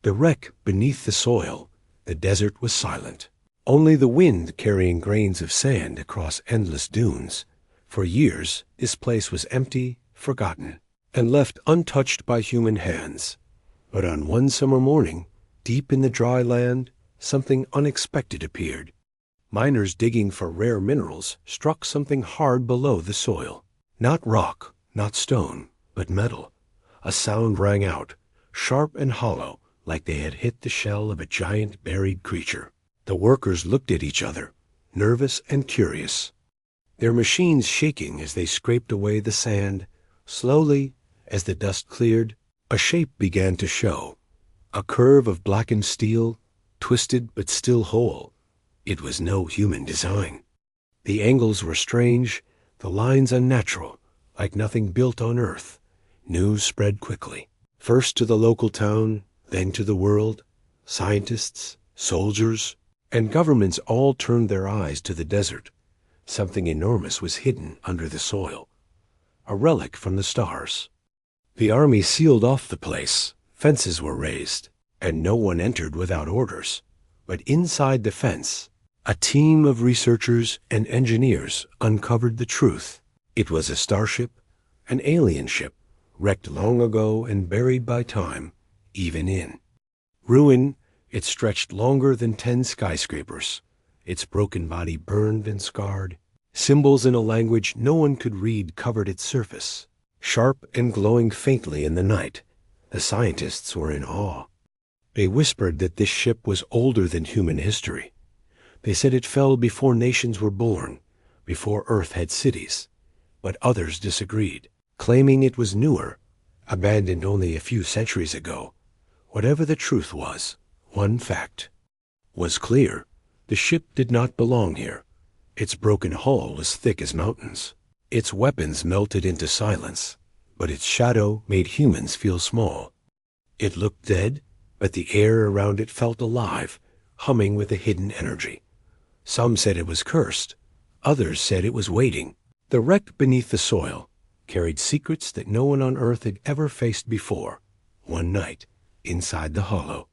The wreck beneath the soil, the desert was silent. Only the wind carrying grains of sand across endless dunes. For years, this place was empty, forgotten, and left untouched by human hands. But on one summer morning, deep in the dry land, something unexpected appeared. Miners digging for rare minerals struck something hard below the soil. Not rock, not stone, but metal. A sound rang out, sharp and hollow, like they had hit the shell of a giant buried creature. The workers looked at each other, nervous and curious, their machines shaking as they scraped away the sand. Slowly, as the dust cleared, a shape began to show, a curve of blackened steel, twisted but still whole. It was no human design. The angles were strange, the lines unnatural, like nothing built on Earth. News spread quickly, first to the local town, then to the world. Scientists, soldiers, and governments all turned their eyes to the desert. Something enormous was hidden under the soil, a relic from the stars. The army sealed off the place, fences were raised, and no one entered without orders. But inside the fence, a team of researchers and engineers uncovered the truth. It was a starship, an alien ship, wrecked long ago and buried by time, even in ruin. It stretched longer than 10 skyscrapers, its broken body burned and scarred. Symbols in a language no one could read covered its surface, sharp and glowing faintly in the night. The scientists were in awe. They whispered that this ship was older than human history. They said it fell before nations were born, before Earth had cities. But others disagreed, claiming it was newer, abandoned only a few centuries ago. Whatever the truth was, one fact was clear. The ship did not belong here. Its broken hull was thick as mountains. Its weapons melted into silence, but its shadow made humans feel small. It looked dead, but the air around it felt alive, humming with a hidden energy. Some said it was cursed. Others said it was waiting. The wreck beneath the soil carried secrets that no one on Earth had ever faced before. One night, inside the hollow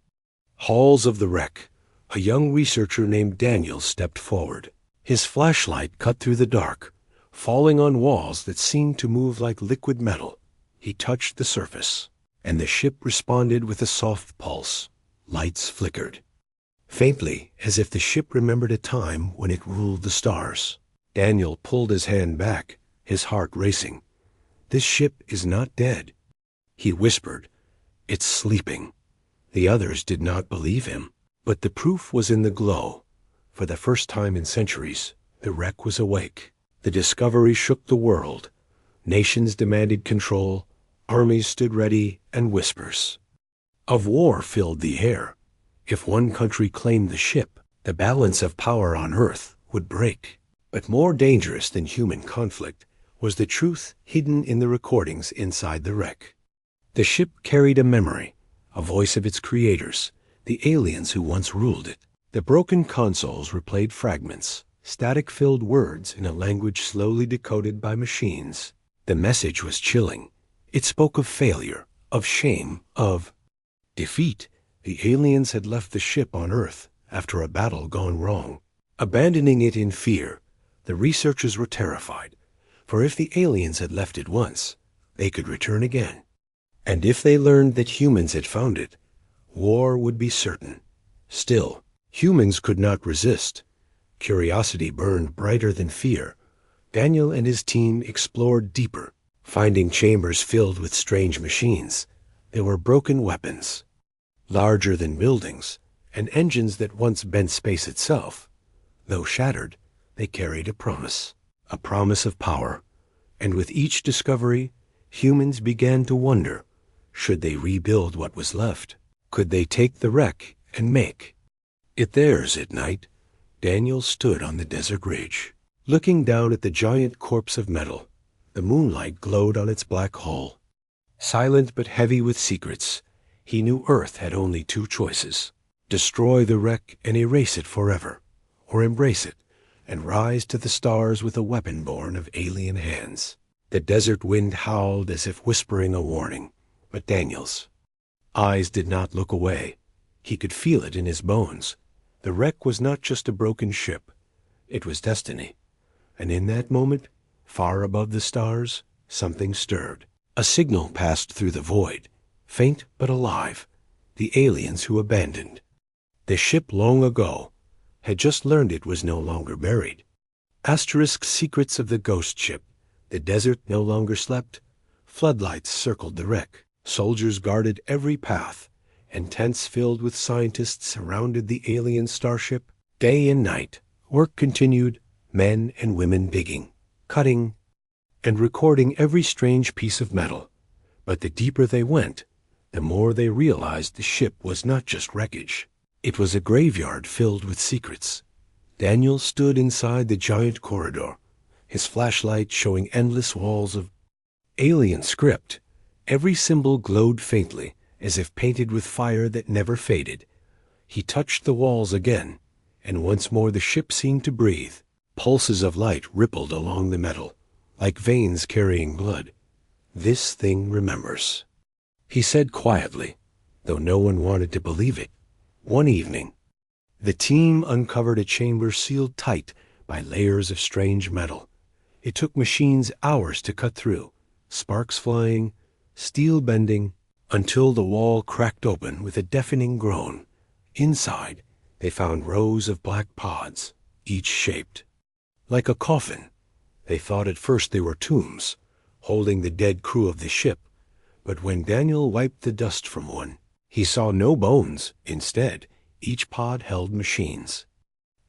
halls of the wreck, a young researcher named Daniel stepped forward. His flashlight cut through the dark, falling on walls that seemed to move like liquid metal. He touched the surface, and the ship responded with a soft pulse. Lights flickered, faintly, as if the ship remembered a time when it ruled the stars. Daniel pulled his hand back, his heart racing. "This ship is not dead," he whispered. "It's sleeping." The others did not believe him, but the proof was in the glow. For the first time in centuries, the wreck was awake. The discovery shook the world. Nations demanded control, armies stood ready, and whispers of war filled the air. If one country claimed the ship, the balance of power on Earth would break. But more dangerous than human conflict was the truth hidden in the recordings inside the wreck. The ship carried a memory, a voice of its creators, the aliens who once ruled it. The broken consoles replayed fragments, static-filled words in a language slowly decoded by machines. The message was chilling. It spoke of failure, of shame, of defeat. The aliens had left the ship on Earth after a battle gone wrong, abandoning it in fear. The researchers were terrified, for if the aliens had left it once, they could return again. And if they learned that humans had found it, war would be certain. Still, humans could not resist. Curiosity burned brighter than fear. Daniel and his team explored deeper, finding chambers filled with strange machines. There were broken weapons, larger than buildings, and engines that once bent space itself. Though shattered, they carried a promise of power. And with each discovery, humans began to wonder, should they rebuild what was left? Could they take the wreck and make it theirs? At night, Daniel stood on the desert ridge, looking down at the giant corpse of metal. The moonlight glowed on its black hull. Silent but heavy with secrets, he knew Earth had only two choices: destroy the wreck and erase it forever, or embrace it and rise to the stars with a weapon born of alien hands. The desert wind howled as if whispering a warning, but Daniel's eyes did not look away. He could feel it in his bones. The wreck was not just a broken ship. It was destiny. And in that moment, far above the stars, something stirred. A signal passed through the void, faint but alive. The aliens who abandoned. The ship long ago had just learned it was no longer buried. Asterisk secrets of the ghost ship. The desert no longer slept. Floodlights circled the wreck. Soldiers guarded every path, and tents filled with scientists surrounded the alien starship. Day and night, work continued, men and women digging, cutting, and recording every strange piece of metal. But the deeper they went, the more they realized the ship was not just wreckage. It was a graveyard filled with secrets. Daniel stood inside the giant corridor, his flashlight showing endless walls of alien script. Every symbol glowed faintly, as if painted with fire that never faded. He touched the walls again, and once more the ship seemed to breathe. Pulses of light rippled along the metal, like veins carrying blood. "This thing remembers," he said quietly, though no one wanted to believe it. One evening, the team uncovered a chamber sealed tight by layers of strange metal. It took machines hours to cut through, sparks flying, steel bending, until the wall cracked open with a deafening groan. Inside, they found rows of black pods, each shaped like a coffin. They thought at first they were tombs, holding the dead crew of the ship, but when Daniel wiped the dust from one, he saw no bones. Instead, each pod held machines.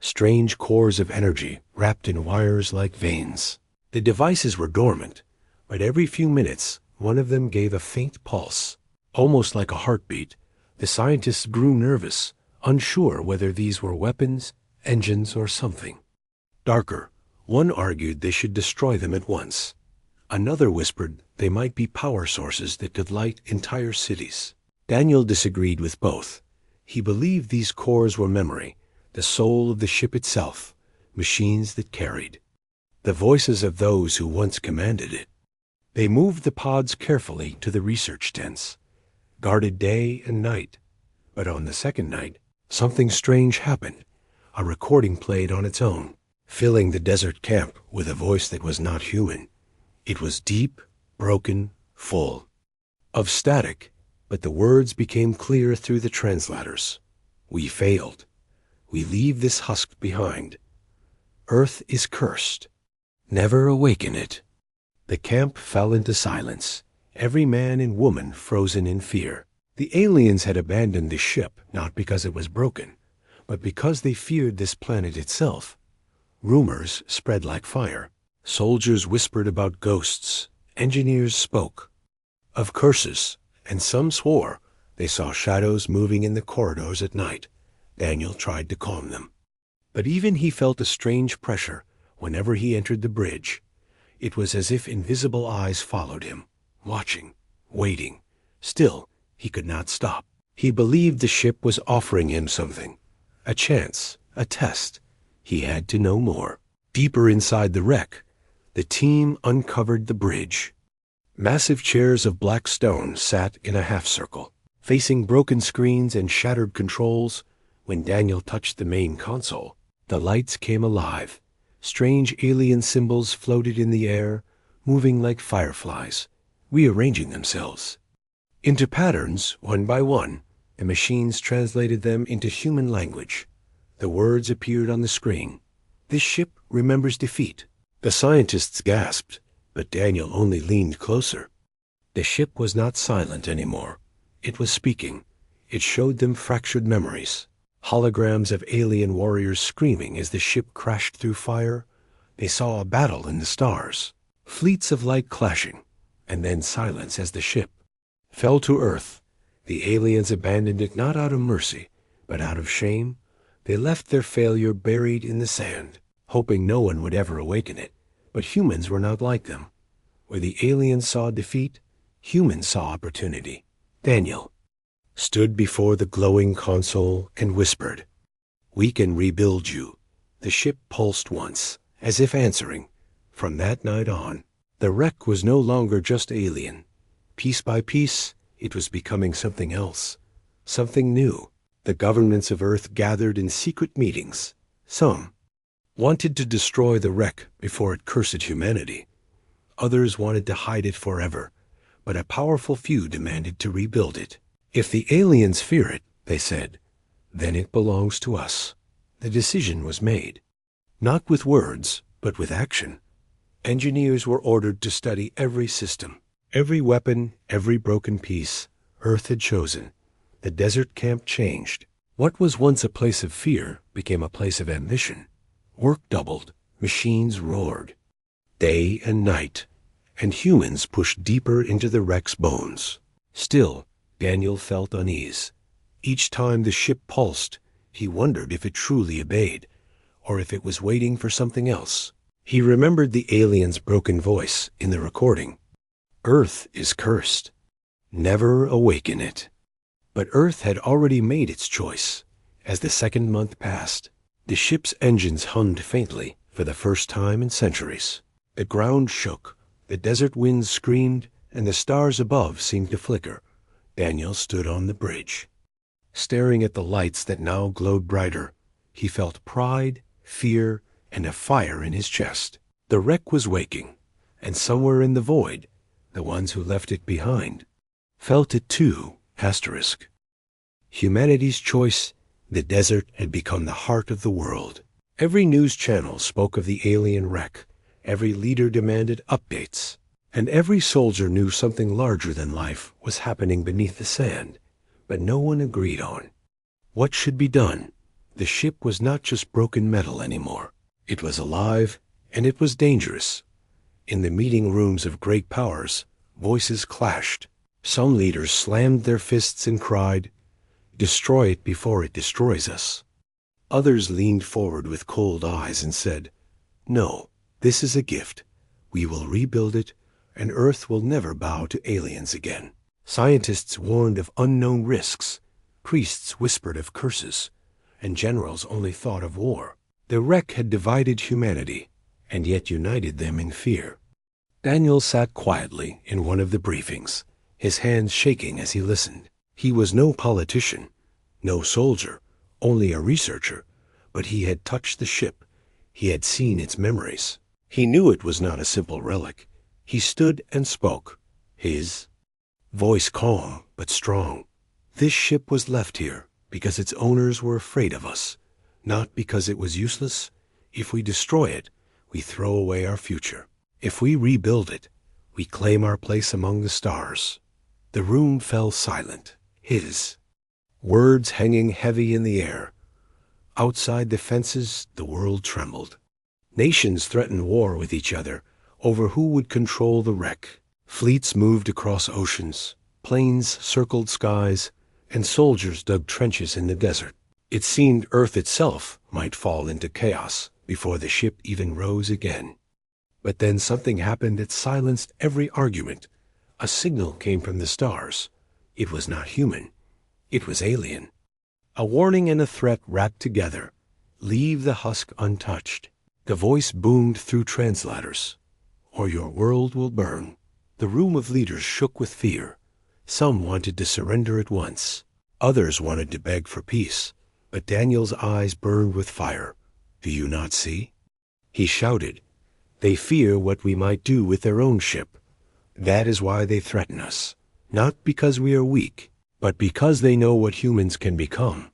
Strange cores of energy wrapped in wires like veins. The devices were dormant, but every few minutes one of them gave a faint pulse, almost like a heartbeat. The scientists grew nervous, unsure whether these were weapons, engines, or something. Darker, one argued they should destroy them at once. Another whispered they might be power sources that could light entire cities. Daniel disagreed with both. He believed these cores were memory, the soul of the ship itself, machines that carried the voices of those who once commanded it. They moved the pods carefully to the research tents, guarded day and night. But on the second night, something strange happened. A recording played on its own, filling the desert camp with a voice that was not human. It was deep, broken, full of static, but the words became clear through the translators. "We failed. We leave this husk behind. Earth is cursed. Never awaken it." The camp fell into silence, every man and woman frozen in fear. The aliens had abandoned the ship not because it was broken, but because they feared this planet itself. Rumors spread like fire. Soldiers whispered about ghosts. Engineers spoke of curses, and some swore they saw shadows moving in the corridors at night. Daniel tried to calm them, but even he felt a strange pressure whenever he entered the bridge. It was as if invisible eyes followed him, watching, waiting. Still, he could not stop. He believed the ship was offering him something, a chance, a test. He had to know more. Deeper inside the wreck, the team uncovered the bridge. Massive chairs of black stone sat in a half-circle, facing broken screens and shattered controls. When Daniel touched the main console, the lights came alive. Strange alien symbols floated in the air, moving like fireflies, rearranging themselves into patterns one by one. The machines translated them into human language. The words appeared on the screen. "This ship remembers defeat." The scientists gasped, but Daniel only leaned closer. The ship was not silent anymore. It was speaking. It showed them fractured memories, holograms of alien warriors screaming as the ship crashed through fire. They saw a battle in the stars, fleets of light clashing, and then silence as the ship fell to earth. The aliens abandoned it not out of mercy, but out of shame. They left their failure buried in the sand, hoping no one would ever awaken it. But humans were not like them. Where the aliens saw defeat, humans saw opportunity. Daniel stood before the glowing console and whispered, "We can rebuild you." The ship pulsed once, as if answering. From that night on, the wreck was no longer just alien. Piece by piece, it was becoming something else, something new. The governments of Earth gathered in secret meetings. Some wanted to destroy the wreck before it cursed humanity. Others wanted to hide it forever, but a powerful few demanded to rebuild it. If the aliens fear it, they said, then it belongs to us. The decision was made, not with words, but with action. Engineers were ordered to study every system, every weapon, every broken piece Earth had chosen. The desert camp changed. What was once a place of fear became a place of ambition. Work doubled, machines roared, day and night, and humans pushed deeper into the wreck's bones. Still, Daniel felt unease. Each time the ship pulsed, he wondered if it truly obeyed, or if it was waiting for something else. He remembered the alien's broken voice in the recording. Earth is cursed. Never awaken it. But Earth had already made its choice. As the second month passed, the ship's engines hummed faintly for the first time in centuries. The ground shook, the desert winds screamed, and the stars above seemed to flicker. Daniel stood on the bridge. Staring at the lights that now glowed brighter, he felt pride, fear, and a fire in his chest. The wreck was waking, and somewhere in the void, the ones who left it behind felt it too. Humanity's choice, the desert had become the heart of the world. Every news channel spoke of the alien wreck. Every leader demanded updates. And every soldier knew something larger than life was happening beneath the sand. But no one agreed on what should be done. The ship was not just broken metal anymore. It was alive, and it was dangerous. In the meeting rooms of great powers, voices clashed. Some leaders slammed their fists and cried, "Destroy it before it destroys us." Others leaned forward with cold eyes and said, "No, this is a gift. We will rebuild it, and Earth will never bow to aliens again." Scientists warned of unknown risks. Priests whispered of curses, and generals only thought of war. The wreck had divided humanity, and yet united them in fear. Daniel sat quietly in one of the briefings, his hands shaking as he listened. He was no politician, no soldier, only a researcher, but he had touched the ship. He had seen its memories. He knew it was not a simple relic. He stood and spoke, his voice calm but strong. This ship was left here because its owners were afraid of us, not because it was useless. If we destroy it, we throw away our future. If we rebuild it, we claim our place among the stars. The room fell silent, his words hanging heavy in the air. Outside the fences, the world trembled. Nations threatened war with each other over who would control the wreck. Fleets moved across oceans, planes circled skies, and soldiers dug trenches in the desert. It seemed Earth itself might fall into chaos before the ship even rose again. But then something happened that silenced every argument. A signal came from the stars. It was not human. It was alien. A warning and a threat wrapped together. Leave the husk untouched. The voice boomed through translators. Or your world will burn. The room of leaders shook with fear. Some wanted to surrender at once. Others wanted to beg for peace. But Daniel's eyes burned with fire. Do you not see? He shouted. They fear what we might do with their own ship. That is why they threaten us. Not because we are weak, but because they know what humans can become.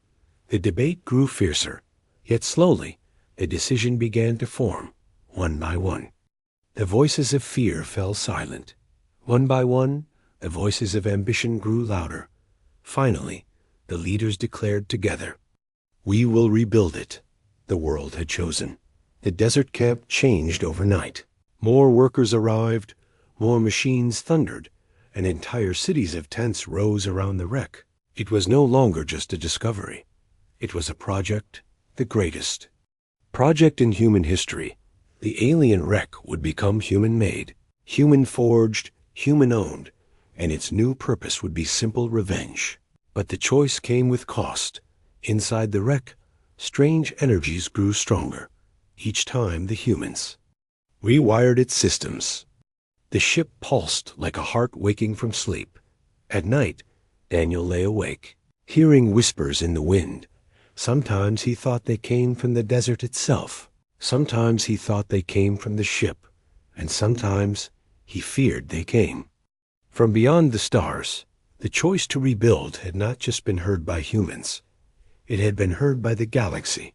The debate grew fiercer. Yet slowly, a decision began to form, one by one. The voices of fear fell silent. One by one, the voices of ambition grew louder. Finally, the leaders declared together, "We will rebuild it." The world had chosen. The desert camp changed overnight. More workers arrived, more machines thundered, and entire cities of tents rose around the wreck. It was no longer just a discovery. It was a project, the greatest project in human history. The alien wreck would become human-made, human-forged, human-owned, and its new purpose would be simple revenge. But the choice came with cost. Inside the wreck, strange energies grew stronger. Each time the humans rewired its systems. The ship pulsed like a heart waking from sleep. At night, Daniel lay awake. hearing whispers in the wind. Sometimes he thought they came from the desert itself. Sometimes he thought they came from the ship, and sometimes he feared they came from beyond the stars. The choice to rebuild had not just been heard by humans. It had been heard by the galaxy.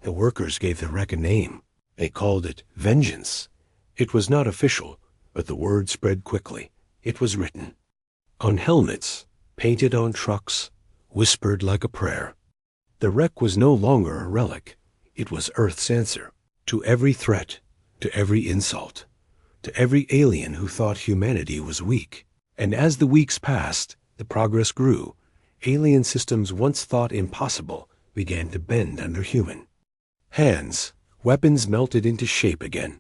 The workers gave the wreck a name. They called it Vengeance. It was not official, but the word spread quickly. It was written on helmets, painted on trucks, whispered like a prayer. The wreck was no longer a relic. It was Earth's answer to every threat, to every insult, to every alien who thought humanity was weak. And as the weeks passed, the progress grew. Alien systems once thought impossible began to bend under human hands. Weapons melted into shape again.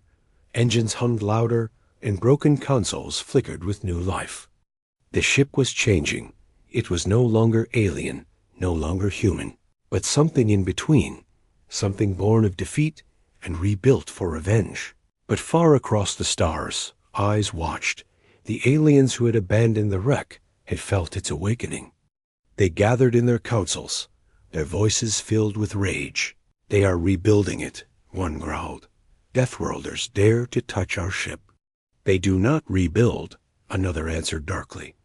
Engines hummed louder, and broken consoles flickered with new life. The ship was changing. It was no longer alien, no longer human, but something in between, something born of defeat and rebuilt for revenge. But far across the stars, eyes watched. The aliens who had abandoned the wreck had felt its awakening. They gathered in their councils, their voices filled with rage. "They are rebuilding it," one growled. "Deathworlders dare to touch our ship." "They do not rebuild," another answered darkly.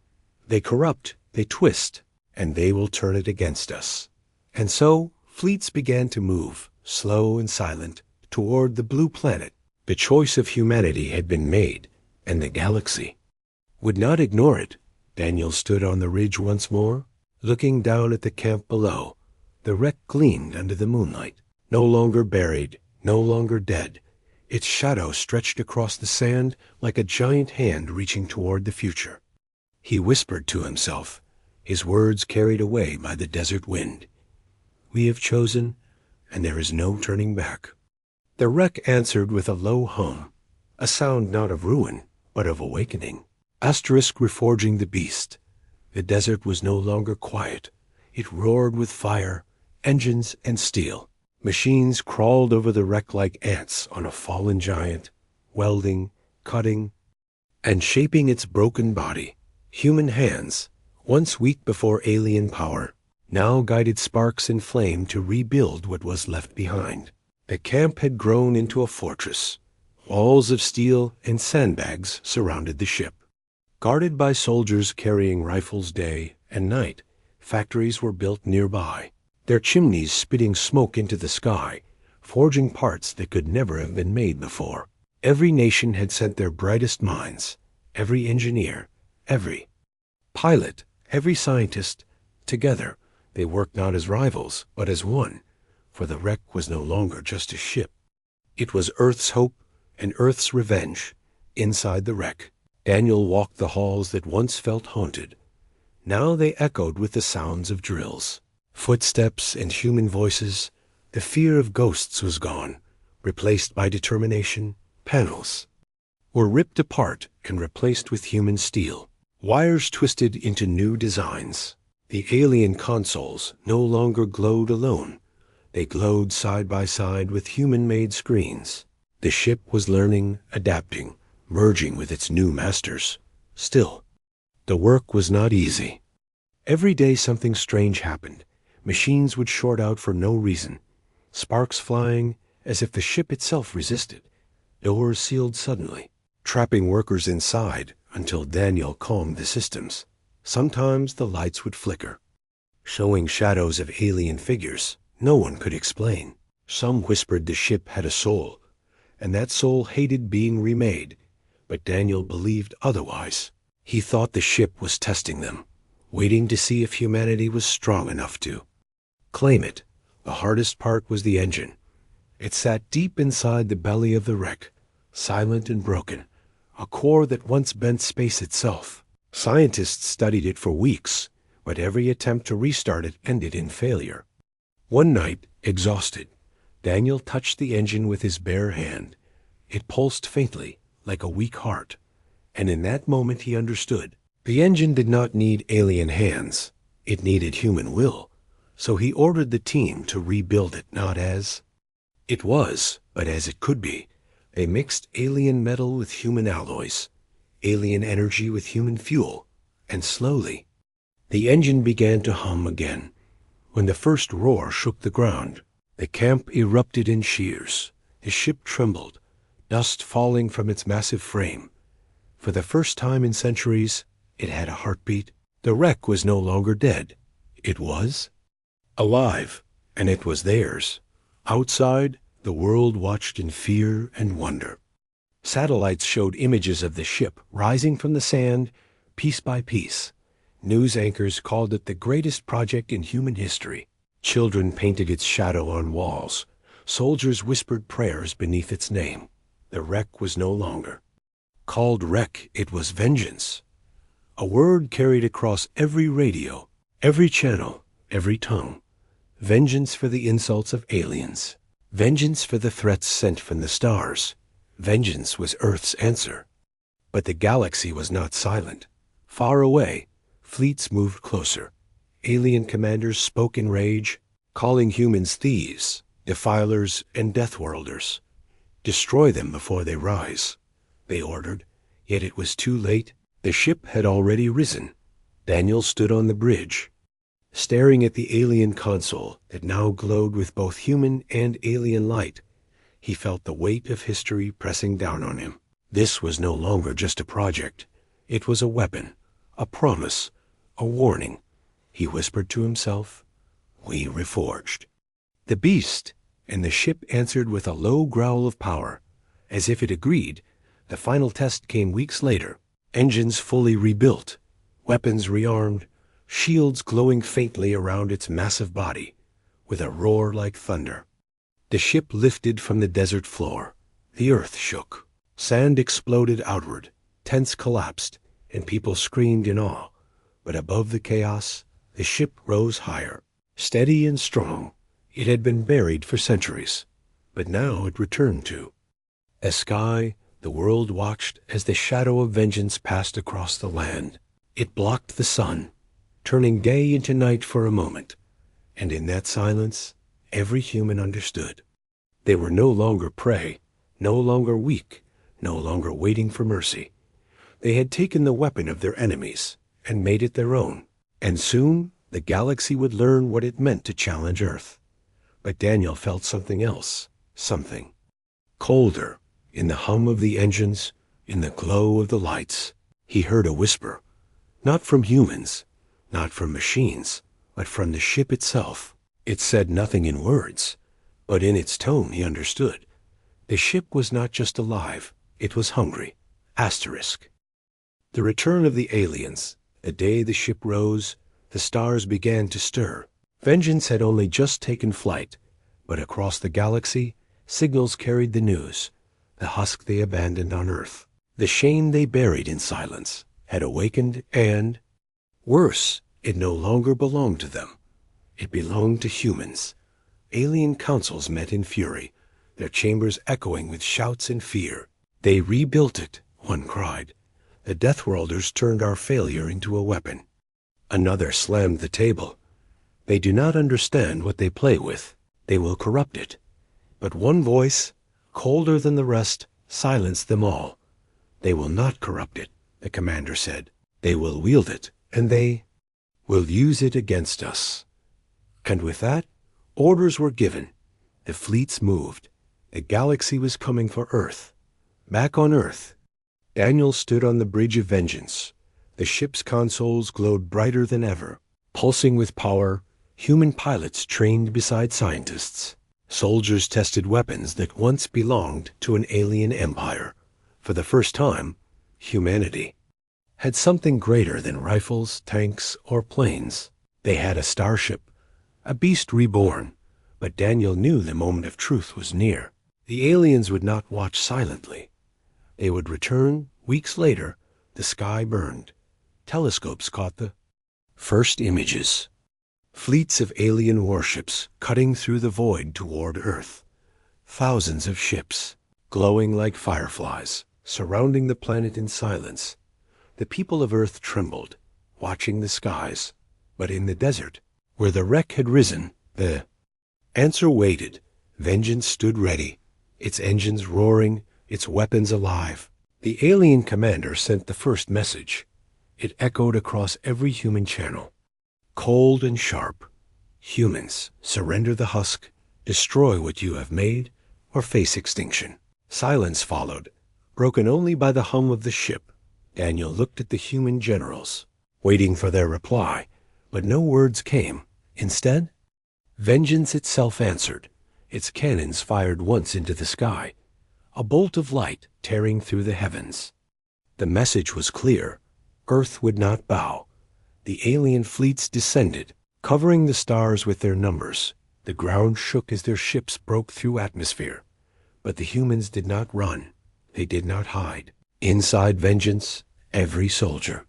"They corrupt, they twist, and they will turn it against us." And so fleets began to move, slow and silent, toward the blue planet. The choice of humanity had been made, and the galaxy would not ignore it. Daniel stood on the ridge once more, looking down at the camp below. The wreck gleamed under the moonlight, no longer buried, no longer dead. Its shadow stretched across the sand like a giant hand reaching toward the future. He whispered to himself, his words carried away by the desert wind. "We have chosen, and there is no turning back." The wreck answered with a low hum, a sound not of ruin, but of awakening. Asterisk reforging the beast. The desert was no longer quiet. It roared with fire, engines, and steel. Machines crawled over the wreck like ants on a fallen giant, welding, cutting, and shaping its broken body. Human hands, once weak before alien power, now guided sparks and flame to rebuild what was left behind. The camp had grown into a fortress. Walls of steel and sandbags surrounded the ship. Guarded by soldiers carrying rifles day and night, factories were built nearby, their chimneys spitting smoke into the sky, forging parts that could never have been made before. Every nation had sent their brightest minds, every engineer, every pilot, every scientist. Together, they worked not as rivals, but as one, for the wreck was no longer just a ship. It was Earth's hope and Earth's revenge. Inside the wreck, Daniel walked the halls that once felt haunted. Now they echoed with the sounds of drills, footsteps, and human voices. The fear of ghosts was gone, replaced by determination. Panels were ripped apart and replaced with human steel. Wires twisted into new designs. The alien consoles no longer glowed alone. They glowed side by side with human-made screens. The ship was learning, adapting, merging with its new masters. Still, the work was not easy. Every day something strange happened. Machines would short out for no reason, sparks flying as if the ship itself resisted. Doors sealed suddenly, trapping workers inside until Daniel calmed the systems. Sometimes the lights would flicker, showing shadows of alien figures no one could explain. Some whispered the ship had a soul, and that soul hated being remade. But Daniel believed otherwise. He thought the ship was testing them, waiting to see if humanity was strong enough to claim it. The hardest part was the engine. It sat deep inside the belly of the wreck, silent and broken, a core that once bent space itself. Scientists studied it for weeks, but every attempt to restart it ended in failure. One night, exhausted, Daniel touched the engine with his bare hand. It pulsed faintly, like a weak heart, and in that moment he understood. The engine did not need alien hands. It needed human will. So he ordered the team to rebuild it not as it was, but as it could be. They mixed alien metal with human alloys, alien energy with human fuel, and slowly, The engine began to hum again. When the first roar shook the ground, the camp erupted in cheers. The ship trembled, dust falling from its massive frame. For the first time in centuries, it had a heartbeat. The wreck was no longer dead. It was alive, and it was theirs. Outside, the world watched in fear and wonder. Satellites showed images of the ship rising from the sand, piece by piece. News anchors called it the greatest project in human history. Children painted its shadow on walls. Soldiers whispered prayers beneath its name. The wreck was no longer called wreck, it was vengeance. A word carried across every radio, every channel, every tongue. Vengeance for the insults of aliens. Vengeance for the threats sent from the stars. Vengeance was Earth's answer. But the galaxy was not silent. Far away, fleets moved closer. Alien commanders spoke in rage, calling humans thieves, defilers, and deathworlders. Destroy them before they rise, they ordered. Yet it was too late. The ship had already risen. Daniel stood on the bridge, staring at the alien console that now glowed with both human and alien light. He felt the weight of history pressing down on him. This was no longer just a project. It was a weapon, a promise, a warning. He whispered to himself, "We reforged." The beast and the ship answered with a low growl of power. As if it agreed, the final test came weeks later. Engines fully rebuilt, weapons rearmed, shields glowing faintly around its massive body, with a roar like thunder. The ship lifted from the desert floor. The earth shook. Sand exploded outward. Tents collapsed, and people screamed in awe. But above the chaos, the ship rose higher, steady and strong. It had been buried for centuries, but now it returned to a sky the world watched as the shadow of vengeance passed across the land. It blocked the sun, turning day into night for a moment, and in that silence, every human understood. They were no longer prey, no longer weak, no longer waiting for mercy. They had taken the weapon of their enemies and made it their own, and soon the galaxy would learn what it meant to challenge Earth. But Daniel felt something else, something colder. In the hum of the engines, in the glow of the lights, he heard a whisper, not from humans, not from machines, but from the ship itself. It said nothing in words, but in its tone he understood. The ship was not just alive, it was hungry. Asterisk. The return of the aliens. The day the ship rose, the stars began to stir. Vengeance had only just taken flight, but across the galaxy, signals carried the news. The husk they abandoned on Earth, the shame they buried in silence, had awakened and, worse, it no longer belonged to them. It belonged to humans. Alien councils met in fury, their chambers echoing with shouts and fear. "They rebuilt it," one cried. "The Deathworlders turned our failure into a weapon." Another slammed the table. "They do not understand what they play with. They will corrupt it." But one voice, colder than the rest, silenced them all. "They will not corrupt it," the commander said. "They will wield it, and they will use it against us." And with that, orders were given. The fleets moved. The galaxy was coming for Earth. Back on Earth, Daniel stood on the bridge of vengeance. The ship's consoles glowed brighter than ever, pulsing with power. Human pilots trained beside scientists. Soldiers tested weapons that once belonged to an alien empire. For the first time, humanity had something greater than rifles, tanks, or planes. They had a starship, a beast reborn. But Daniel knew the moment of truth was near. The aliens would not watch silently. They would return. Weeks later, the sky burned. Telescopes caught the first images. Fleets of alien warships cutting through the void toward Earth. Thousands of ships, glowing like fireflies, surrounding the planet in silence. The people of Earth trembled, watching the skies. But in the desert, where the wreck had risen, the answer waited. Vengeance stood ready, its engines roaring, its weapons alive. The alien commander sent the first message. It echoed across every human channel. cold and sharp. Humans, surrender the husk, destroy what you have made, or face extinction. Silence followed, broken only by the hum of the ship. Daniel looked at the human generals, waiting for their reply, but no words came. Instead, vengeance itself answered. Its cannons fired once into the sky, a bolt of light tearing through the heavens. The message was clear. Earth would not bow. The alien fleets descended, covering the stars with their numbers. The ground shook as their ships broke through atmosphere. But the humans did not run. They did not hide. Inside vengeance, every soldier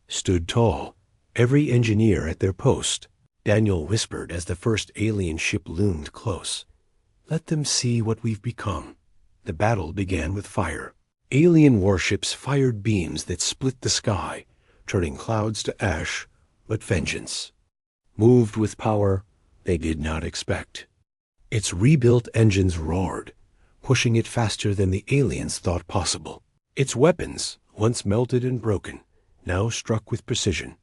stood tall, every engineer at their post. Daniel whispered as the first alien ship loomed close. "Let them see what we've become." The battle began with fire. Alien warships fired beams that split the sky, turning clouds to ash, but vengeance moved with power they did not expect. Its rebuilt engines roared, pushing it faster than the aliens thought possible. Its weapons, once melted and broken, now struck with precision.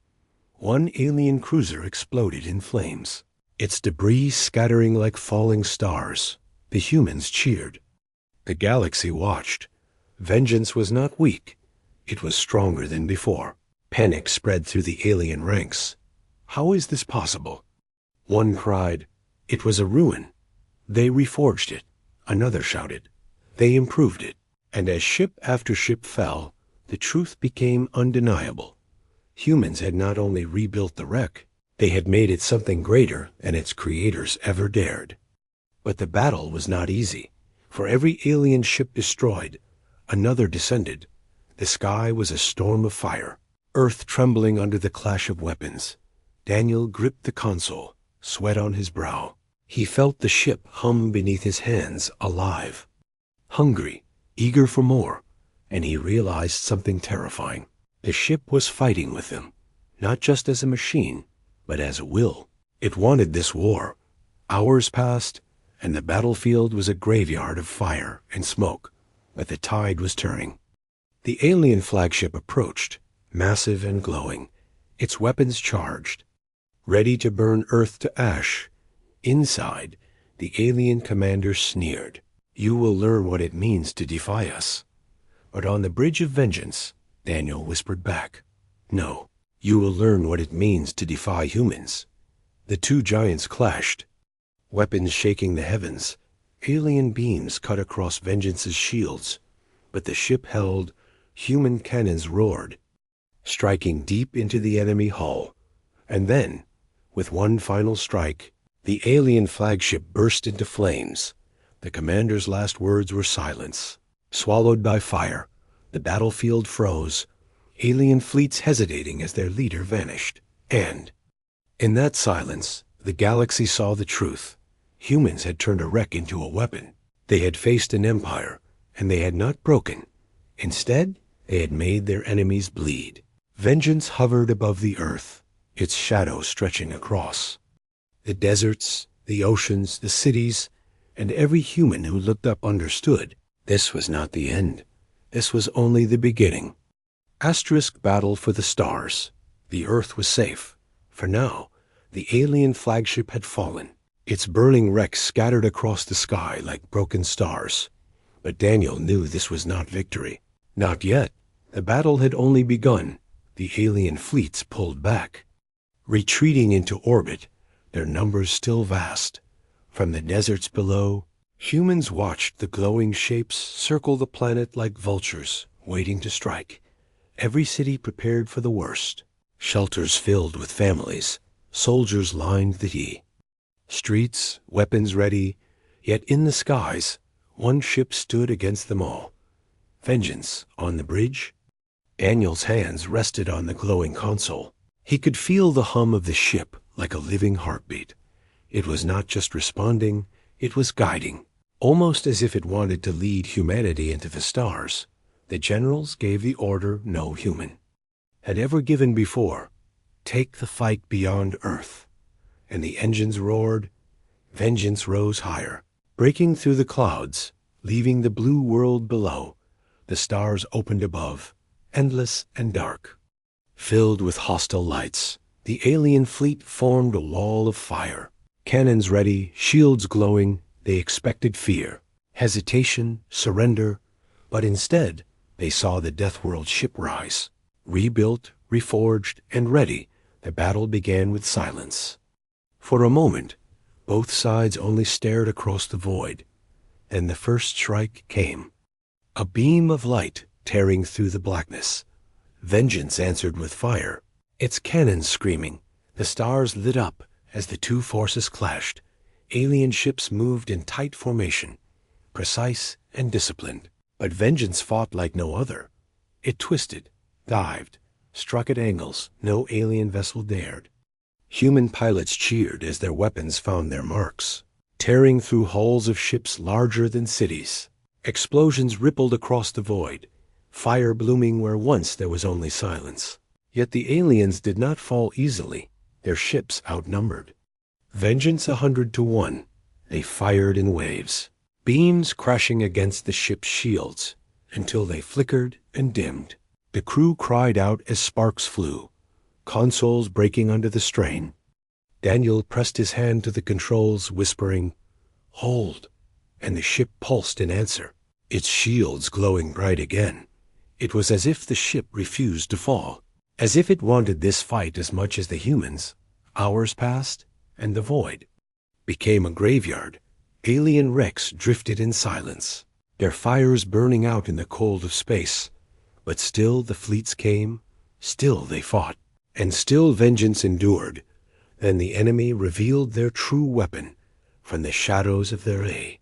One alien cruiser exploded in flames, its debris scattering like falling stars. The humans cheered. The galaxy watched. Vengeance was not weak. It was stronger than before. Panic spread through the alien ranks. How is this possible? One cried, "It was a ruin." They reforged it. Another shouted, "They improved it." And as ship after ship fell, the truth became undeniable. Humans had not only rebuilt the wreck, they had made it something greater than its creators ever dared. But the battle was not easy. For every alien ship destroyed, another descended. The sky was a storm of fire, earth trembling under the clash of weapons. Daniel gripped the console, sweat on his brow. He felt the ship hum beneath his hands, alive, hungry, eager for more, and he realized something terrifying. The ship was fighting with him, not just as a machine, but as a will. It wanted this war. Hours passed, and the battlefield was a graveyard of fire and smoke, but the tide was turning. The alien flagship approached, massive and glowing, its weapons charged, ready to burn Earth to ash. Inside, the alien commander sneered. "You will learn what it means to defy us." But on the bridge of vengeance, Daniel whispered back, "No, you will learn what it means to defy humans." The two giants clashed, weapons shaking the heavens. Alien beams cut across Vengeance's shields, but the ship held. Human cannons roared, striking deep into the enemy hull. And then, with one final strike, the alien flagship burst into flames. The commander's last words were silence. Swallowed by fire, the battlefield froze, alien fleets hesitating as their leader vanished. And in that silence, the galaxy saw the truth. Humans had turned a wreck into a weapon. They had faced an empire, and they had not broken. Instead, they had made their enemies bleed. Vengeance hovered above the earth, its shadow stretching across the deserts, the oceans, the cities, and every human who looked up understood. This was not the end. This was only the beginning. Asterisk battle for the stars. The earth was safe. For now, the alien flagship had fallen. Its burning wrecks scattered across the sky like broken stars. But Daniel knew this was not victory. Not yet. The battle had only begun. The alien fleets pulled back, retreating into orbit, their numbers still vast. From the deserts below, humans watched the glowing shapes circle the planet like vultures, waiting to strike. Every city prepared for the worst. Shelters filled with families. Soldiers lined the sea. Streets, weapons ready. Yet in the skies, one ship stood against them all. Vengeance on the bridge. Daniel's hands rested on the glowing console. He could feel the hum of the ship like a living heartbeat. It was not just responding, it was guiding, almost as if it wanted to lead humanity into the stars. The generals gave the order no human had ever given before. Take the fight beyond Earth. And the engines roared. Vengeance rose higher, breaking through the clouds, leaving the blue world below. The stars opened above, endless and dark, filled with hostile lights. The alien fleet formed a wall of fire. Cannons ready, shields glowing, they expected fear, hesitation, surrender, but instead they saw the Deathworld ship rise. Rebuilt, reforged, and ready, the battle began with silence. For a moment, both sides only stared across the void. Then the first strike came. A beam of light tearing through the blackness. Vengeance answered with fire, its cannons screaming. The stars lit up as the two forces clashed. Alien ships moved in tight formation, precise and disciplined. But Vengeance fought like no other. It twisted, dived, struck at angles no alien vessel dared. Human pilots cheered as their weapons found their marks, tearing through hulls of ships larger than cities. Explosions rippled across the void, fire blooming where once there was only silence. Yet the aliens did not fall easily, their ships outnumbered. Vengeance 100-1, they fired in waves, beams crashing against the ship's shields, until they flickered and dimmed. The crew cried out as sparks flew, consoles breaking under the strain. Daniel pressed his hand to the controls, whispering, "Hold," and the ship pulsed in answer, its shields glowing bright again. It was as if the ship refused to fall, as if it wanted this fight as much as the humans. Hours passed, and the void became a graveyard. Alien wrecks drifted in silence, their fires burning out in the cold of space. But still the fleets came, still they fought, and still Vengeance endured. Then the enemy revealed their true weapon from the shadows of their ray.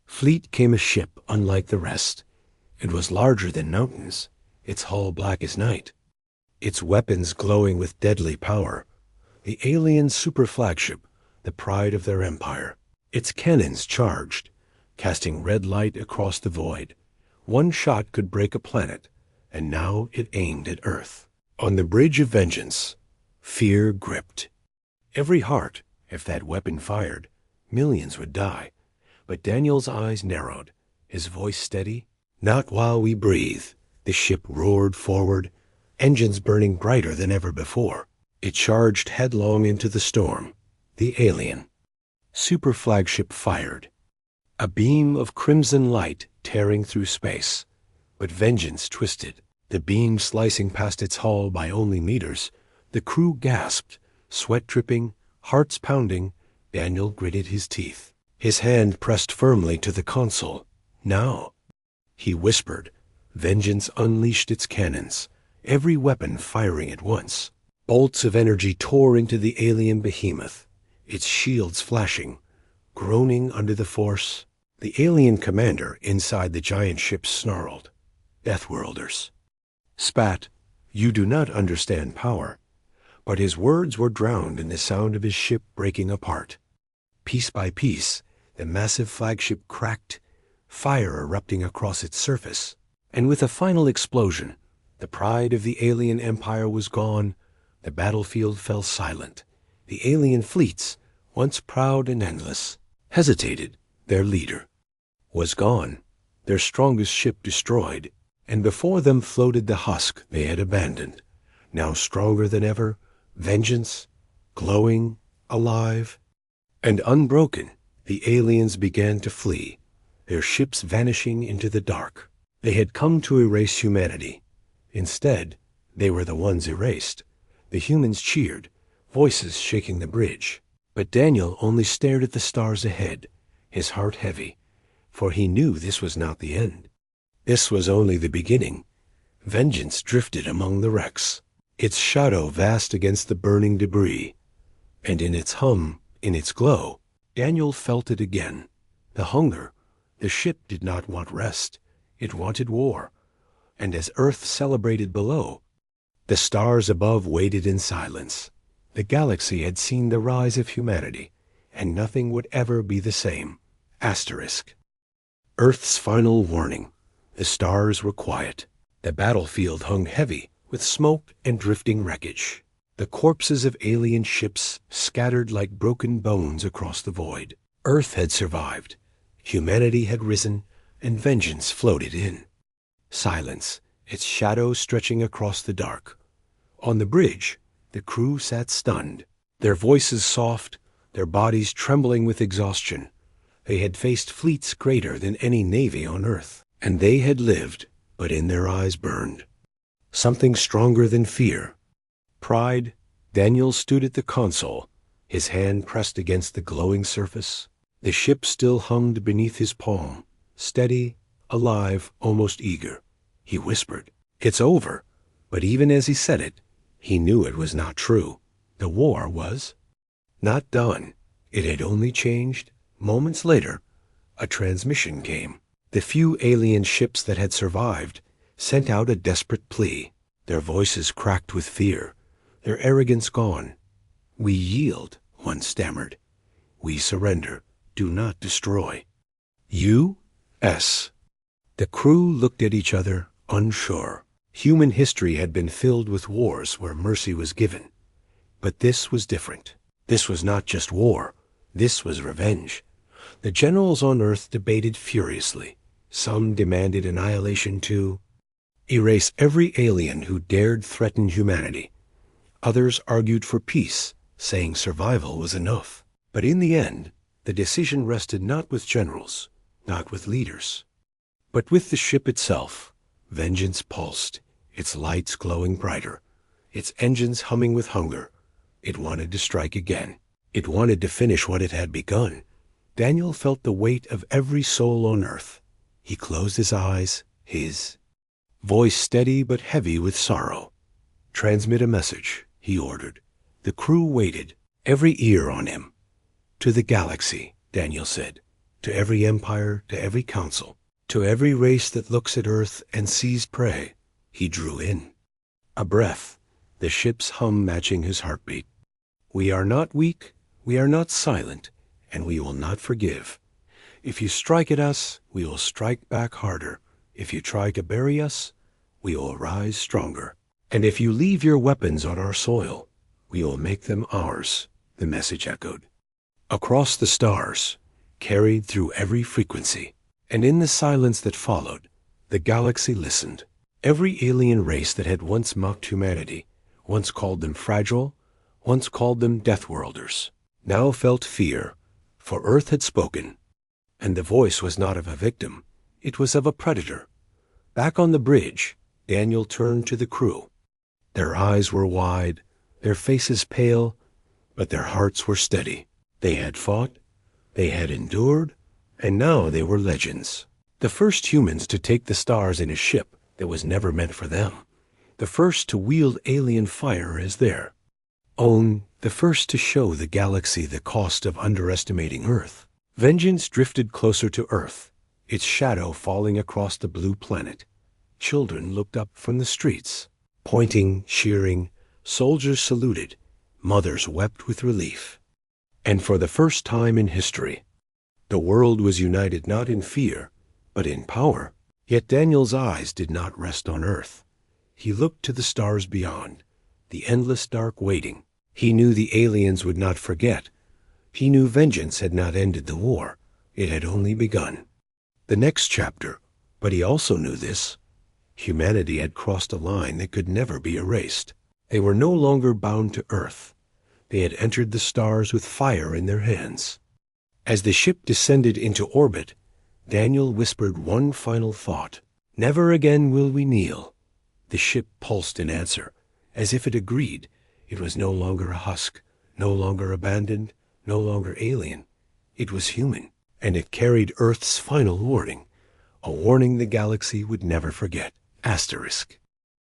Fleet came a ship unlike the rest. It was larger than mountains, its hull black as night, its weapons glowing with deadly power. The alien super flagship, the pride of their empire. Its cannons charged, casting red light across the void. One shot could break a planet, and now it aimed at Earth. On the bridge of Vengeance, fear gripped. Every heart, if that weapon fired, millions would die. But Daniel's eyes narrowed, his voice steady. "Not while we breathe." The ship roared forward, engines burning brighter than ever before. It charged headlong into the storm. The alien super flagship fired, a beam of crimson light tearing through space. But Vengeance twisted, the beam slicing past its hull by only meters. The crew gasped, sweat dripping, hearts pounding. Daniel gritted his teeth, his hand pressed firmly to the console. "Now," he whispered. Vengeance unleashed its cannons, every weapon firing at once. Bolts of energy tore into the alien behemoth, its shields flashing, groaning under the force. The alien commander inside the giant ship snarled, "Deathworlders," spat, "You do not understand power." But his words were drowned in the sound of his ship breaking apart. Piece by piece, the massive flagship cracked, fire erupting across its surface. And with a final explosion, the pride of the alien empire was gone. The battlefield fell silent. The alien fleets, once proud and endless, hesitated. Their leader was gone, their strongest ship destroyed, and before them floated the husk they had abandoned. Now stronger than ever, Vengeance, glowing, alive, and unbroken. The aliens began to flee, their ships vanishing into the dark. They had come to erase humanity. Instead, they were the ones erased. The humans cheered, voices shaking the bridge. But Daniel only stared at the stars ahead, his heart heavy, for he knew this was not the end. This was only the beginning. Vengeance drifted among the wrecks, its shadow vast against the burning debris. And in its hum, in its glow, Daniel felt it again. The hunger. The ship did not want rest. It wanted war. And as Earth celebrated below, the stars above waited in silence. The galaxy had seen the rise of humanity, and nothing would ever be the same. Asterisk. Earth's final warning. The stars were quiet. The battlefield hung heavy with smoke and drifting wreckage. The corpses of alien ships scattered like broken bones across the void. Earth had survived. Humanity had risen, and Vengeance floated in. Silence, its shadow stretching across the dark. On the bridge, The crew sat stunned, their voices soft, their bodies trembling with exhaustion. They had faced fleets greater than any navy on Earth, and they had lived, but in their eyes burned something stronger than fear. Pride. Daniel stood at the console, his hand pressed against the glowing surface. The ship still hummed beneath his palm, steady, alive, almost eager. He whispered, "It's over." But even as he said it, he knew it was not true. The war was not done. It had only changed. Moments later, a transmission came. The few alien ships that had survived sent out a desperate plea, their voices cracked with fear, their arrogance gone. "We yield," one stammered. "We surrender. Do not destroy." U.S. The crew looked at each other, unsure. Human history had been filled with wars where mercy was given. But this was different. This was not just war. This was revenge. The generals on Earth debated furiously. Some demanded annihilation to erase every alien who dared threaten humanity. Others argued for peace, saying survival was enough. But in the end, the decision rested not with generals, not with leaders, but with the ship itself. Vengeance pulsed, its lights glowing brighter, its engines humming with hunger. It wanted to strike again. It wanted to finish what it had begun. Daniel felt the weight of every soul on Earth. He closed his eyes, his voice steady but heavy with sorrow. "Transmit a message," he ordered. The crew waited, every ear on him. "To the galaxy," Daniel said. "To every empire, to every council, to every race that looks at Earth and sees prey." He drew in a breath, the ship's hum matching his heartbeat. "We are not weak, we are not silent, and we will not forgive. If you strike at us, we will strike back harder. If you try to bury us, we will rise stronger. And if you leave your weapons on our soil, we will make them ours," the message echoed. Across the stars, carried through every frequency, and in the silence that followed, the galaxy listened. Every alien race that had once mocked humanity, once called them fragile, once called them deathworlders, now felt fear, for Earth had spoken. And the voice was not of a victim, it was of a predator. Back on the bridge, Daniel turned to the crew. Their eyes were wide, their faces pale, but their hearts were steady. They had fought, they had endured, and now they were legends. The first humans to take the stars in a ship that was never meant for them. The first to wield alien fire as their own. The first to show the galaxy the cost of underestimating Earth. Vengeance drifted closer to Earth, its shadow falling across the blue planet. Children looked up from the streets, pointing, cheering. Soldiers saluted. Mothers wept with relief. And for the first time in history, the world was united not in fear, but in power. Yet Daniel's eyes did not rest on Earth. He looked to the stars beyond, the endless dark waiting. He knew the aliens would not forget. He knew vengeance had not ended the war. It had only begun. The next chapter, but he also knew this. Humanity had crossed a line that could never be erased. They were no longer bound to Earth. They had entered the stars with fire in their hands. As the ship descended into orbit, Daniel whispered one final thought. "Never again will we kneel." The ship pulsed in answer, as if it agreed. It was no longer a husk, no longer abandoned, no longer alien. It was human, and it carried Earth's final warning, a warning the galaxy would never forget. Asterisk.